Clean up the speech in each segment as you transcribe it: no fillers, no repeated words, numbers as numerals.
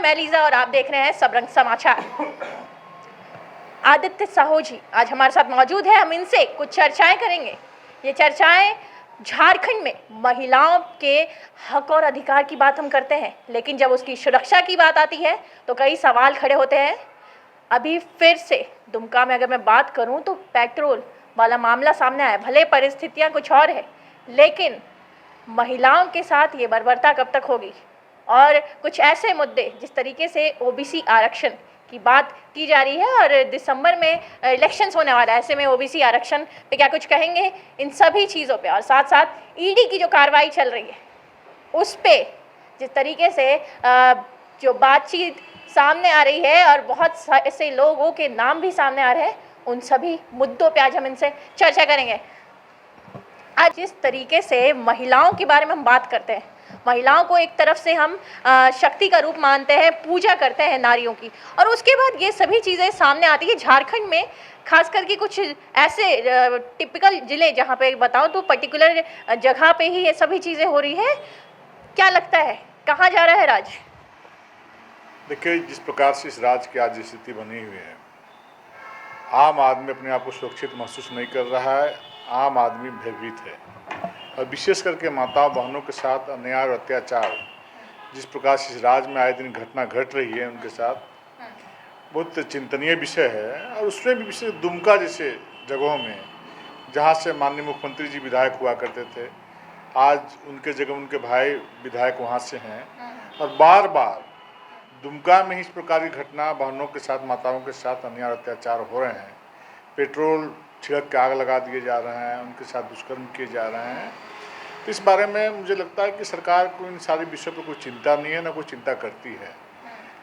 मैं लीजा और आप देख रहे हैं सबरंग समाचार। आदित्य साहू जी आज हमारे साथ मौजूद है। हम इनसे कुछ चर्चाएं करेंगे। ये चर्चाएं झारखंड में महिलाओं के हक और अधिकार की बात हम करते हैं, लेकिन जब उसकी सुरक्षा की बात आती है तो कई सवाल खड़े होते हैं। अभी फिर से दुमका में अगर मैं बात करूं तो पेट्रोल वाला मामला सामने आया। भले परिस्थितियां कुछ और है, लेकिन महिलाओं के साथ ये बर्बरता कब तक होगी? और कुछ ऐसे मुद्दे जिस तरीके से ओबीसी आरक्षण की बात की जा रही है और दिसंबर में इलेक्शंस होने वाला है, ऐसे में ओबीसी आरक्षण पे क्या कुछ कहेंगे? इन सभी चीज़ों पे और साथ साथ ईडी की जो कार्रवाई चल रही है उस पे जिस तरीके से जो बातचीत सामने आ रही है और बहुत ऐसे लोगों के नाम भी सामने आ रहे हैं, उन सभी मुद्दों पे आज हम इनसे चर्चा करेंगे। आज जिस तरीके से महिलाओं के बारे में हम बात करते हैं, महिलाओं को एक तरफ से हम शक्ति का रूप मानते हैं, पूजा करते हैं नारियों की, और उसके बाद ये सभी चीज़ें सामने आती है। झारखंड में खास करके कुछ ऐसे टिपिकल ज़िले जहाँ पे बताऊँ तो पर्टिकुलर जगह पे ही ये सभी चीज़ें हो रही है। क्या लगता है कहाँ जा रहा है राज? देखिए, जिस प्रकार से इस राज्य की आज स्थिति बनी हुई है, आम आदमी अपने आप को सुरक्षित महसूस नहीं कर रहा है। आम आदमी भयभीत है और विशेष करके माताओं बहनों के साथ अन्याय और अत्याचार जिस प्रकार से इस राज्य में आए दिन घटना घट रही है उनके साथ, बहुत चिंतनीय विषय है। और उसमें भी विशेष दुमका जैसे जगहों में जहाँ से माननीय मुख्यमंत्री जी विधायक हुआ करते थे, आज उनके जगह उनके भाई विधायक वहाँ से हैं और बार बार दुमका में ही इस प्रकार की घटना बहनों के साथ माताओं के साथ अन्याय अत्याचार हो रहे हैं। पेट्रोल छिड़क के आग लगा दिए जा रहे हैं, उनके साथ दुष्कर्म किए जा रहे हैं। तो इस बारे में मुझे लगता है कि सरकार को इन सारे विषयों पर कोई चिंता नहीं है, ना कोई चिंता करती है।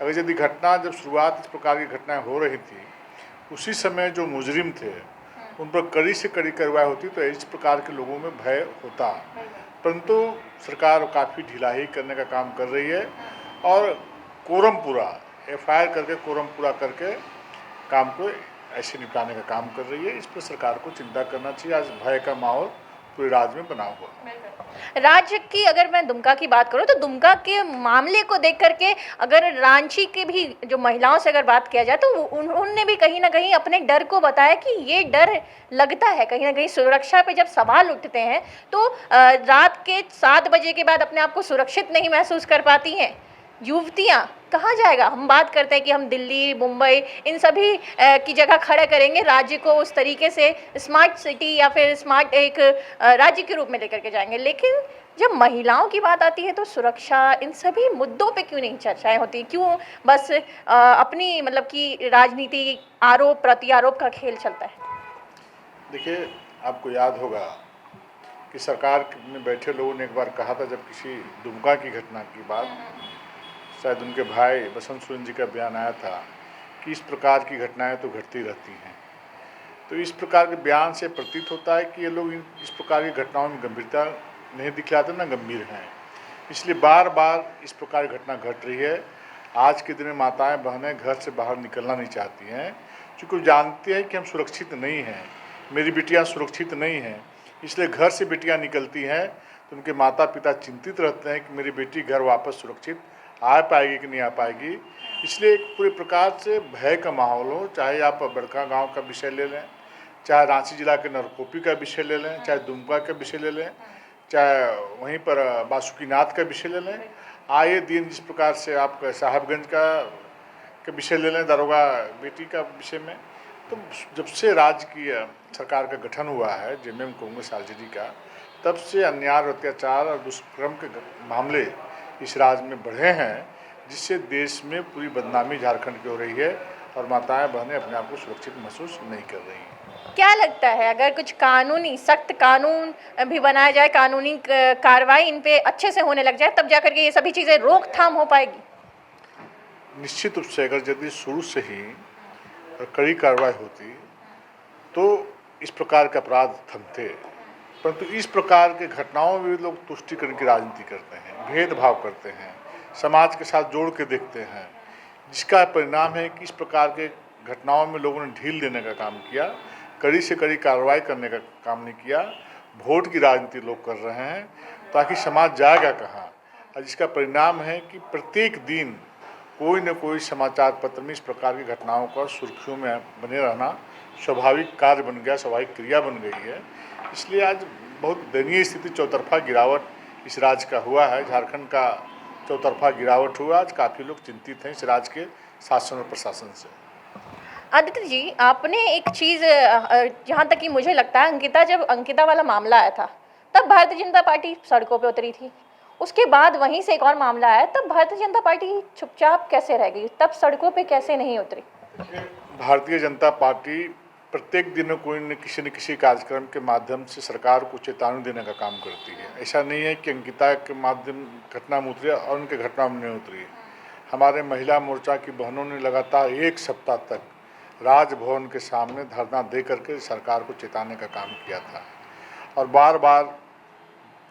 अगर यदि घटना जब शुरुआत इस प्रकार की घटनाएं हो रही थी, उसी समय जो मुजरिम थे उन पर कड़ी से कड़ी कार्रवाई होती तो इस प्रकार के लोगों में भय होता। परंतु सरकार काफ़ी ढिलाई करने का काम कर रही है और कोरम पूरा एफआईआर करके कोरम पूरा करके काम को ऐसे निपटाने का काम कर रही है। इस पर सरकार को चिंता करना चाहिए। आज भय का माहौल पूरे राज्य में बना हुआ है। राज्य की अगर मैं दुमका की बात करूं तो दुमका के मामले को देख करके अगर रांची के भी जो महिलाओं से अगर बात किया जाए तो उनने भी कहीं ना कहीं अपने डर को बताया कि ये डर लगता है कहीं ना कहीं सुरक्षा पे जब सवाल उठते हैं तो रात के 7 बजे के बाद अपने आप को सुरक्षित नहीं महसूस कर पाती हैं। युवतियाँ कहाँ जाएगा? हम बात करते हैं कि हम दिल्ली मुंबई इन सभी की जगह खड़ा करेंगे, राज्य को उस तरीके से स्मार्ट सिटी या फिर स्मार्ट एक राज्य के रूप में लेकर के जाएंगे, लेकिन जब महिलाओं की बात आती है तो सुरक्षा इन सभी मुद्दों पे क्यों नहीं चर्चाएं होती? क्यों बस अपनी मतलब कि राजनीति आरोप प्रत्यारोप का खेल चलता है? देखिए, आपको याद होगा कि सरकार में बैठे लोगों ने एक बार कहा था, जब किसी दुमका की घटना की बात, शायद उनके भाई बसंत सोरेन जी का बयान आया था कि इस प्रकार की घटनाएं तो घटती रहती हैं। तो इस प्रकार के बयान से प्रतीत होता है कि ये लोग इस प्रकार की घटनाओं में गंभीरता नहीं दिखलाते, ना गंभीर हैं। इसलिए बार बार इस प्रकार की घटना घट रही है। आज के दिन में माताएं बहनें घर से बाहर निकलना नहीं चाहती हैं, क्योंकि वो जानती हैं कि हम सुरक्षित नहीं हैं, मेरी बिटियाँ सुरक्षित नहीं हैं। इसलिए घर से बेटियाँ निकलती हैं तो उनके माता पिता चिंतित रहते हैं कि मेरी बेटी घर वापस सुरक्षित आ पाएगी कि नहीं आ पाएगी। इसलिए एक पूरे प्रकार से भय का माहौल हो। चाहे आप बड़का गांव का विषय ले लें, चाहे रांची जिला के नरकोपी का विषय ले लें, चाहे दुमका का विषय ले लें, चाहे वहीं पर बासुकीनाथ का विषय ले लें, आए दिन जिस प्रकार से आप साहबगंज का विषय ले लें, दारोगा बेटी का विषय में, तो जब से राज्य की सरकार का गठन हुआ है जेएमएम कांग्रेस आरजेडी का, तब से अन्याय अत्याचार और दुष्कर्म के मामले इस राज्य में बढ़े हैं, जिससे देश में पूरी बदनामी झारखंड की हो रही है और माताएं बहनें अपने आप को सुरक्षित महसूस नहीं कर रही हैं। क्या लगता है अगर कुछ कानूनी सख्त कानून भी बनाया जाए, कानूनी कार्रवाई इन पे अच्छे से होने लग जाए, तब जाकर के ये सभी चीज़ें रोकथाम हो पाएगी? निश्चित रूप से अगर यदि शुरू से ही कड़ी कार्रवाई होती तो इस प्रकार के अपराध थमते। परंतु इस प्रकार के घटनाओं में भी लोग तुष्टिकरण की राजनीति करते हैं, भेदभाव करते हैं, समाज के साथ जोड़ के देखते हैं, जिसका परिणाम है कि इस प्रकार के घटनाओं में लोगों ने ढील देने का काम किया, कड़ी से कड़ी कार्रवाई करने का काम नहीं किया। वोट की राजनीति लोग कर रहे हैं ताकि समाज जाएगा कहाँ, और जिसका परिणाम है कि प्रत्येक दिन कोई न कोई समाचार पत्र में इस प्रकार की घटनाओं का सुर्खियों में बने रहना स्वाभाविक कार्य बन गया, स्वाभाविक क्रिया बन गई है। इसलिए आज बहुत दयनीय स्थिति, चौतरफा गिरावट इस राज्य का हुआ है। झारखंड का चौतरफा गिरावट हुआ। आज काफ़ी लोग चिंतित हैं इस राज्य के शासन और प्रशासन से। आदित्य जी, आपने एक चीज़, जहाँ तक कि मुझे लगता है, जब अंकिता वाला मामला आया था तब भारतीय जनता पार्टी सड़कों पे उतरी थी। उसके बाद वहीं से एक और मामला आया, तब भारतीय जनता पार्टी चुपचाप कैसे रह गई, तब सड़कों पे कैसे नहीं उतरी? भारतीय जनता पार्टी प्रत्येक दिन कोई न किसी कार्यक्रम के माध्यम से सरकार को चेतावनी देने का काम करती है। ऐसा नहीं है कि अंकिता के माध्यम घटना में उतरी और उनके घटना में नहीं उतरी। हमारे महिला मोर्चा की बहनों ने लगातार 1 सप्ताह तक राजभवन के सामने धरना दे करके सरकार को चेताने का काम किया था और बार बार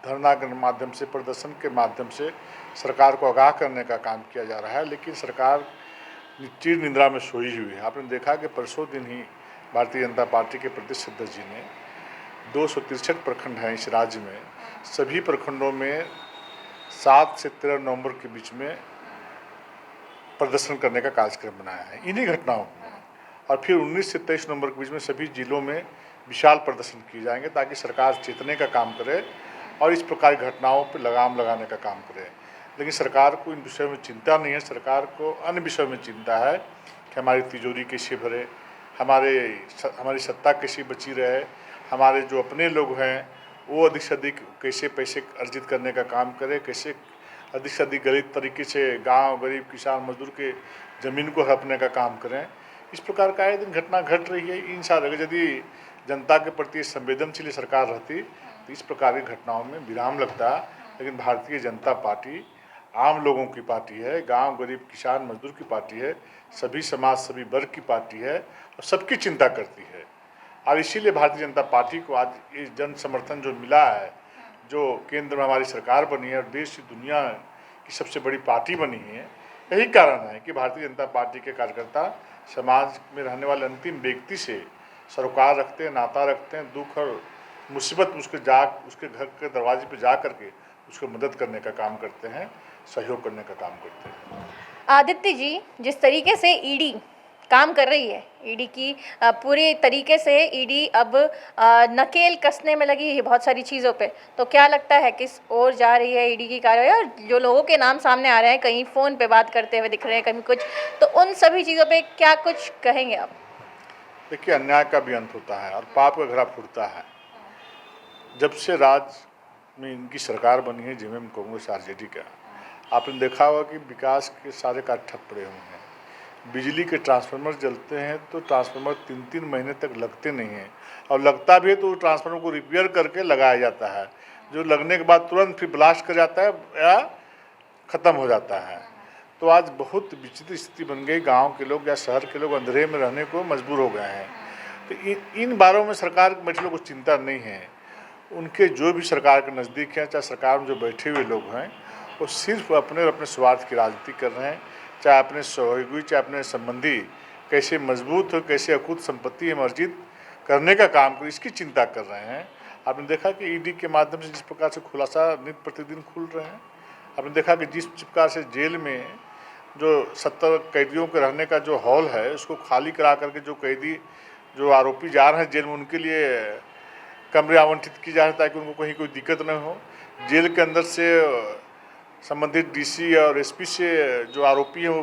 धरना के माध्यम से, प्रदर्शन के माध्यम से सरकार को आगाह करने का काम किया जा रहा है। लेकिन सरकार चिर निद्रा में सोई हुई है। आपने देखा कि परसों दिन ही भारतीय जनता पार्टी के प्रदेश अध्यक्ष जी ने 263 प्रखंड हैं इस राज्य में, सभी प्रखंडों में 7 से 13 नवंबर के बीच में प्रदर्शन करने का कार्यक्रम बनाया है इन्हीं घटनाओं में। और फिर 19 से 23 नवंबर के बीच में सभी जिलों में विशाल प्रदर्शन किए जाएंगे ताकि सरकार चेतने का काम करे और इस प्रकार की घटनाओं पर लगाम लगाने का काम करे। लेकिन सरकार को इन विषयों में चिंता नहीं है। सरकार को अन्य विषयों में चिंता है कि हमारी तिजोरी कैसे भरे, हमारी सत्ता कैसे बची रहे, हमारे जो अपने लोग हैं वो अधिक से अधिक कैसे पैसे अर्जित करने का काम करें, कैसे अधिक से अधिक गरीब तरीके से गांव, गरीब किसान, मजदूर के ज़मीन को हड़पने का काम करें। इस प्रकार का आए दिन घटना घट रही है। इन सारे यदि जनता के प्रति संवेदनशील सरकार रहती तो इस प्रकार की घटनाओं में विराम लगता। लेकिन भारतीय जनता पार्टी आम लोगों की पार्टी है, गांव, गरीब, किसान, मजदूर की पार्टी है, सभी समाज, सभी वर्ग की पार्टी है और सबकी चिंता करती है। और इसीलिए भारतीय जनता पार्टी को आज ये जन समर्थन जो मिला है, जो केंद्र में हमारी सरकार बनी है और देश की दुनिया की सबसे बड़ी पार्टी बनी है, यही कारण है कि भारतीय जनता पार्टी के कार्यकर्ता समाज में रहने वाले अंतिम व्यक्ति से सरोकार रखते हैं, नाता रखते हैं। दुख और मुसीबत उसके घर के दरवाजे पे जा करके उसको मदद करने का काम करते हैं, सहयोग करने का काम करते हैं। आदित्य जी, जिस तरीके से ईडी काम कर रही है, ईडी की पूरी तरीके से ईडी अब नकेल कसने में लगी है बहुत सारी चीज़ों पे, तो क्या लगता है किस ओर जा रही है ईडी की कार्रवाई? और जो लोगों के नाम सामने आ रहे हैं, कहीं फ़ोन पे बात करते हुए दिख रहे हैं, कहीं कुछ, तो उन सभी चीज़ों पे क्या कुछ कहेंगे आप? देखिए, अन्याय का भी अंत होता है और पाप का घड़ा फूटता है। जब से राज्य में इनकी सरकार बनी है, जेएमएम, कांग्रेस, आरजेडी का, आपने देखा होगा कि विकास के सारे कार्य ठप पड़े हुए हैं। बिजली के ट्रांसफार्मर जलते हैं तो ट्रांसफार्मर 3-3 महीने तक लगते नहीं हैं और लगता भी है तो ट्रांसफार्मर को रिपेयर करके लगाया जाता है, जो लगने के बाद तुरंत फिर ब्लास्ट कर जाता है या ख़त्म हो जाता है। तो आज बहुत विचित्र स्थिति बन गई। गांव के लोग या शहर के लोग अंधेरे में रहने को मजबूर हो गए हैं। तो इन बारों में सरकार के बैठे लोगों को चिंता नहीं है। उनके जो भी सरकार के नज़दीक हैं, चाहे सरकार में जो बैठे हुए लोग हैं, वो सिर्फ अपने स्वार्थ की राजनीति कर रहे हैं। चाहे अपने सहयोगी, चाहे अपने संबंधी कैसे मजबूत हो, कैसे अकूत संपत्ति हम अर्जित करने का काम करें, इसकी चिंता कर रहे हैं। आपने देखा कि ईडी के माध्यम से जिस प्रकार से खुलासा नित्य प्रतिदिन खुल रहे हैं। आपने देखा कि जिस प्रकार से जेल में जो 70 कैदियों के रहने का जो हॉल है, उसको खाली करा करके जो कैदी, जो आरोपी जा रहे हैं जेल में, उनके लिए कमरे आवंटित की जा रहे हैं ताकि उनको कहीं कोई दिक्कत न हो। जेल के अंदर से संबंधित डीसी और एसपी से जो आरोपी हैं वो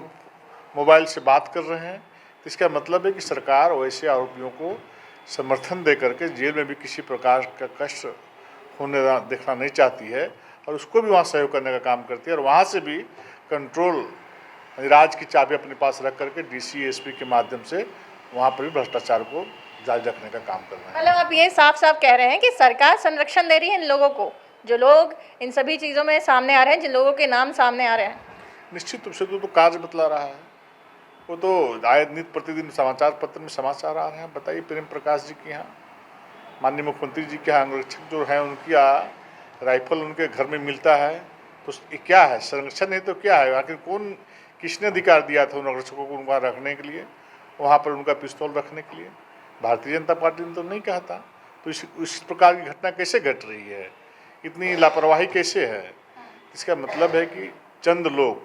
मोबाइल से बात कर रहे हैं। तो इसका मतलब है कि सरकार वैसे आरोपियों को समर्थन दे करके जेल में भी किसी प्रकार का कष्ट होने देखना नहीं चाहती है और उसको भी वहाँ सहयोग करने का काम करती है। और वहाँ से भी कंट्रोल, राज की चाबी अपने पास रख करके डीसी एसपी के माध्यम से वहाँ पर भी भ्रष्टाचार को जारी रखने का काम कर रहे हैं। मतलब आप ये साफ साफ कह रहे हैं कि सरकार संरक्षण दे रही है इन लोगों को, जो लोग इन सभी चीज़ों में सामने आ रहे हैं, जिन लोगों के नाम सामने आ रहे हैं। निश्चित रूप से तो कार्य बतला रहा है। वो तो आए नित्य प्रतिदिन समाचार पत्र में समाचार आ रहे हैं। बताइए, प्रेम प्रकाश जी के यहाँ, माननीय मुख्यमंत्री जी के यहाँ अंगरक्षक जो हैं, उनकी राइफल उनके घर में मिलता है, तो ये क्या है? संरक्षण है तो क्या है? आखिर किसने अधिकार दिया था उन अंगरक्षकों को वहाँ रखने के लिए, वहाँ पर उनका पिस्तौल रखने के लिए? भारतीय जनता पार्टी ने तो नहीं कहा था। तो इस प्रकार की घटना कैसे घट रही है? इतनी लापरवाही कैसे है? इसका मतलब है कि चंद लोग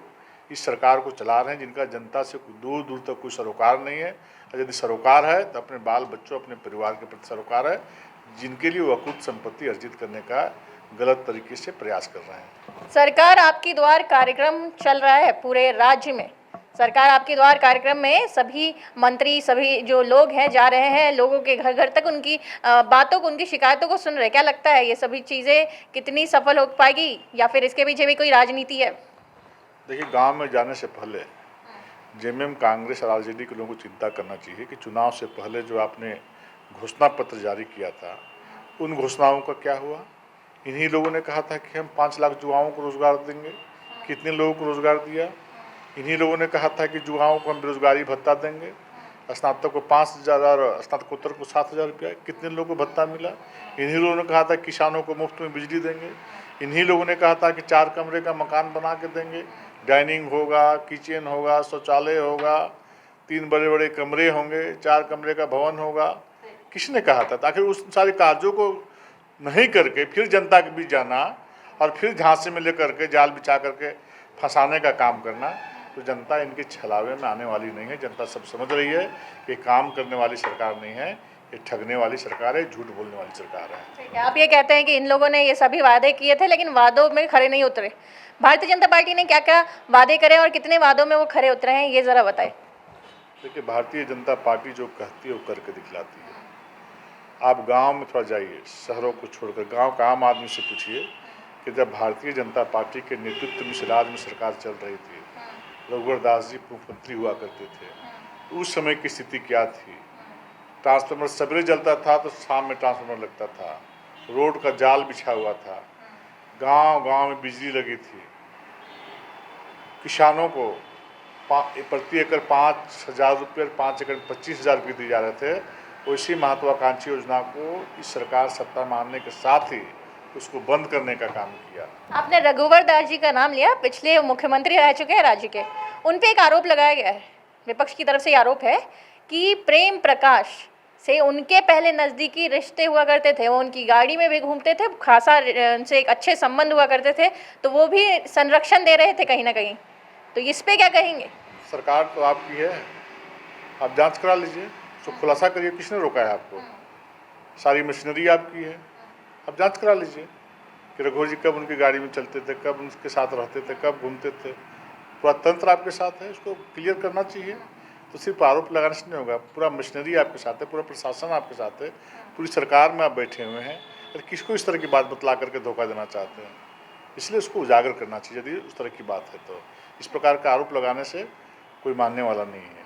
इस सरकार को चला रहे हैं, जिनका जनता से दूर दूर तक कोई सरोकार नहीं है। और यदि सरोकार है तो अपने बाल बच्चों, अपने परिवार के प्रति सरोकार है, जिनके लिए वो अकुत संपत्ति अर्जित करने का गलत तरीके से प्रयास कर रहे हैं। सरकार आपकी द्वार कार्यक्रम चल रहा है पूरे राज्य में। सरकार आपके द्वार कार्यक्रम में सभी मंत्री, सभी जो लोग हैं जा रहे हैं, लोगों के घर घर तक उनकी बातों को, उनकी शिकायतों को सुन रहे हैं। क्या लगता है ये सभी चीज़ें कितनी सफल हो पाएगी, या फिर इसके पीछे भी कोई राजनीति है? देखिए, गांव में जाने से पहले जेएमएम, कांग्रेस और आरजेडी के लोगों को चिंता करना चाहिए कि चुनाव से पहले जो आपने घोषणा पत्र जारी किया था, उन घोषणाओं का क्या हुआ। इन्हीं लोगों ने कहा था कि हम 5 लाख युवाओं को रोजगार देंगे। कितने लोगों को रोजगार दिया? इन्हीं लोगों ने कहा था कि युवाओं को हम बेरोजगारी भत्ता देंगे, स्नातक को 5,000 और स्नातकोत्तर को 7,000 रुपया। कितने लोगों को भत्ता मिला? इन्हीं लोगों ने कहा था किसानों को मुफ्त में बिजली देंगे। इन्हीं लोगों ने कहा था कि 4 कमरे का मकान बना के देंगे, डाइनिंग होगा, किचन होगा, शौचालय होगा, 3 बड़े बड़े कमरे होंगे, 4 कमरे का भवन होगा। किसने कहा था? ताकि उस सारे कार्यों को नहीं करके फिर जनता के बीच जाना और फिर झांसे में लेकर के जाल बिछा करके फंसाने का काम करना, तो जनता इनके छलावे में आने वाली नहीं है। जनता सब समझ रही है कि काम करने वाली सरकार नहीं है, ये ठगने वाली सरकार है, झूठ बोलने वाली सरकार है। ठीक है, आप ये कहते हैं कि इन लोगों ने ये सभी वादे किए थे लेकिन वादों में खरे नहीं उतरे। भारतीय जनता पार्टी ने क्या क्या वादे करे और कितने वादों में वो खरे उतरे हैं, ये ज़रा बताएं। देखिए, भारतीय जनता पार्टी जो कहती है वो करके दिखलाती है। आप गांव में थोड़ा जाइए, शहरों को छोड़कर गांव का आम आदमी से पूछिए कि जब भारतीय जनता पार्टी के नेतृत्व में राज्य में सरकार चल रही थी, रघुवर दास जी मुख्यमंत्री हुआ करते थे, तो उस समय की स्थिति क्या थी। ट्रांसफार्मर सवेरे जलता था तो शाम में ट्रांसफार्मर लगता था, रोड का जाल बिछा हुआ था, गांव गांव में बिजली लगी थी, किसानों को प्रति एकड़ 5,000 रुपये, 5 एकड़ 25,000 रुपये दिए जा रहे थे। उसी महत्वाकांक्षी योजना को इस सरकार सत्ता में आने के साथ ही उसको बंद करने का काम किया। आपने रघुवर दास जी का नाम लिया, पिछले मुख्यमंत्री रह चुके हैं राज्य के। उन पे एक आरोप लगाया गया है, विपक्ष की तरफ से ये आरोप है कि प्रेम प्रकाश से उनके पहले नज़दीकी रिश्ते हुआ करते थे, वो उनकी गाड़ी में भी घूमते थे, खासा उनसे एक अच्छे संबंध हुआ करते थे, तो वो भी संरक्षण दे रहे थे कहीं ना कहीं। तो इस पे क्या कहेंगे? सरकार तो आपकी है, आप जांच करा लीजिए, तो खुलासा करिए, किसने रोका है आपको? सारी मशीनरी आपकी है, आप जांच करा लीजिए कि रघुवर जी कब उनकी गाड़ी में चलते थे, कब उनके साथ रहते थे, कब घूमते थे। पूरा तंत्र आपके साथ है, उसको क्लियर करना चाहिए। तो सिर्फ आरोप लगाने से नहीं होगा, पूरा मशीनरी आपके साथ है, पूरा प्रशासन आपके साथ है, पूरी सरकार में आप बैठे हुए हैं। और किसको इस तरह की बात बतला करके धोखा देना चाहते हैं, इसलिए उसको उजागर करना चाहिए यदि उस तरह की बात है। तो इस प्रकार का आरोप लगाने से कोई मानने वाला नहीं है।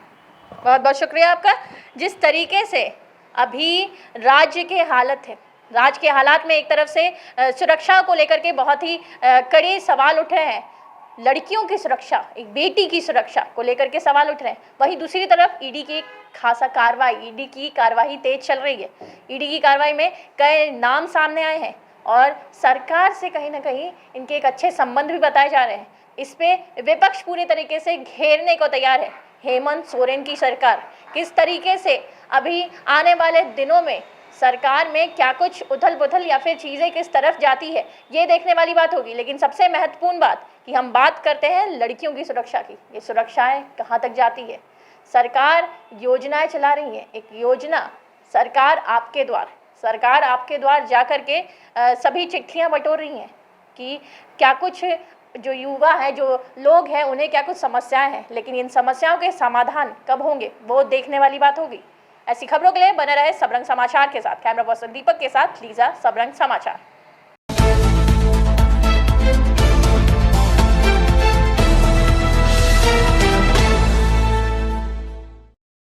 बहुत बहुत शुक्रिया आपका। जिस तरीके से अभी राज्य के हालत है, राज्य के हालात में एक तरफ से सुरक्षा को लेकर के बहुत ही कड़े सवाल उठ रहे हैं, लड़कियों की सुरक्षा, एक बेटी की सुरक्षा को लेकर के सवाल उठ रहे हैं। वहीं दूसरी तरफ ईडी की खासा कार्रवाई, ईडी की कार्रवाई तेज चल रही है। ईडी की कार्रवाई में कई नाम सामने आए हैं और सरकार से कहीं ना कहीं इनके एक अच्छे संबंध भी बताए जा रहे हैं। इस पे विपक्ष पूरी तरीके से घेरने को तैयार है। हेमंत सोरेन की सरकार किस तरीके से अभी आने वाले दिनों में सरकार में क्या कुछ उथल पुथल या फिर चीज़ें किस तरफ जाती है, ये देखने वाली बात होगी। लेकिन सबसे महत्वपूर्ण बात कि हम बात करते हैं लड़कियों की सुरक्षा की। ये सुरक्षाएं कहाँ तक जाती है? सरकार योजनाएं चला रही है, एक योजना सरकार आपके द्वार जा कर के सभी चिट्ठियाँ बटोर रही हैं कि क्या कुछ जो युवा है, जो लोग हैं, उन्हें क्या कुछ समस्याएं हैं, लेकिन इन समस्याओं के समाधान कब होंगे वो देखने वाली बात होगी। ऐसी खबरों के लिए बने रहे सबरंग समाचार के साथ। कैमरा पर्सन दीपक के साथ लीजा, सबरंग समाचार।